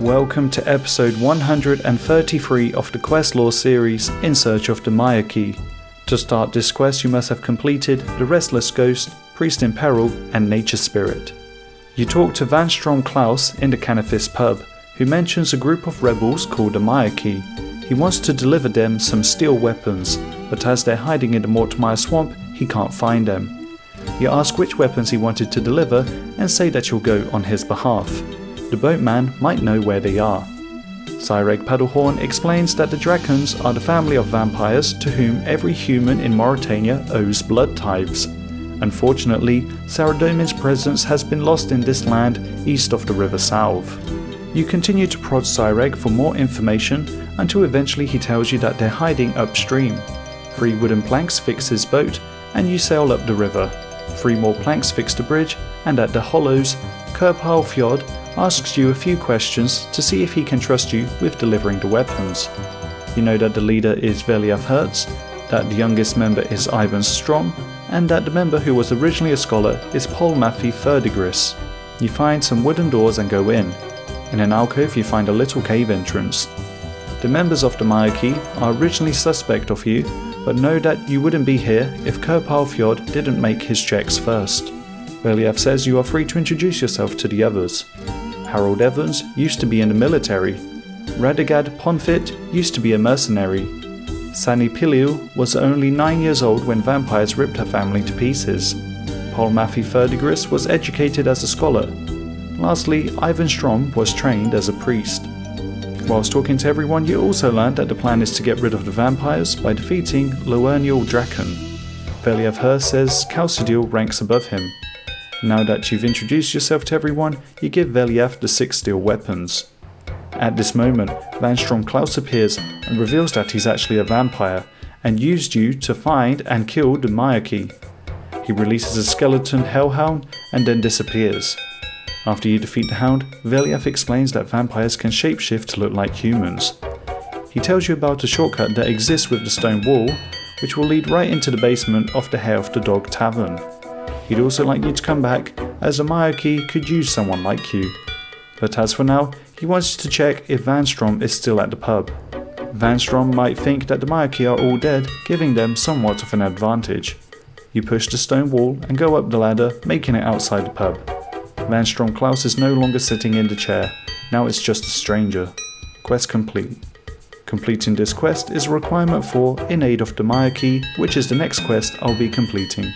Welcome to episode 133 of the Quest Lore series, In Search of the Myreque. To start this quest you must have completed the Restless Ghost, Priest in Peril and Nature Spirit. You talk to Van Strom Klaus in the Canifist pub, who mentions a group of rebels called the Myreque. He wants to deliver them some steel weapons, but as they're hiding in the Mortmire swamp, he can't find them. You ask which weapons he wanted to deliver and say that you'll go on his behalf. The boatman might know where they are. Myreque Paddlehorn explains that the Dracons are the family of vampires to whom every human in Mauritania owes blood tithes. Unfortunately, Saradomin's presence has been lost in this land east of the River Salve. You continue to prod Myreque for more information until eventually he tells you that they're hiding upstream. 3 wooden planks fix his boat and you sail up the river. 3 more planks fix the bridge, and at the Hollows, Kerpal Fjord asks you a few questions to see if he can trust you with delivering the weapons. You know that the leader is Veliav Hertz, that the youngest member is Ivan Strom, and that the member who was originally a scholar is Paul Maffei Ferdigris. You find some wooden doors and go in. In an alcove you find a little cave entrance. The members of the Myreque are originally suspect of you, but know that you wouldn't be here if Kerpal Fjord didn't make his checks first. Veliav says you are free to introduce yourself to the others. Harold Evans used to be in the military. Radagad Ponfit used to be a mercenary. Sani Pilil was only 9 years old when vampires ripped her family to pieces. Paul Maffei Ferdigris was educated as a scholar. Lastly, Ivan Strom was trained as a priest. Whilst talking to everyone, you also learned that the plan is to get rid of the vampires by defeating Loernial Draken. Veliav Hertz says Chalcedil ranks above him. Now that you've introduced yourself to everyone, you give Veliav the 6 steel weapons. At this moment, Van Strom Klaus appears and reveals that he's actually a vampire and used you to find and kill the Myreque. He releases a skeleton hellhound and then disappears. After you defeat the hound, Veliav explains that vampires can shapeshift to look like humans. He tells you about a shortcut that exists with the stone wall, which will lead right into the basement of the Hair of the Dog Tavern. He'd also like you to come back, as the Myreque could use someone like you. But as for now, he wants you to check if Van Strom is still at the pub. Van Strom might think that the Myreque are all dead, giving them somewhat of an advantage. You push the stone wall and go up the ladder, making it outside the pub. Van Strom Klaus is no longer sitting in the chair, now it's just a stranger. Quest complete. Completing this quest is a requirement for In Aid of the Myreque, which is the next quest I'll be completing.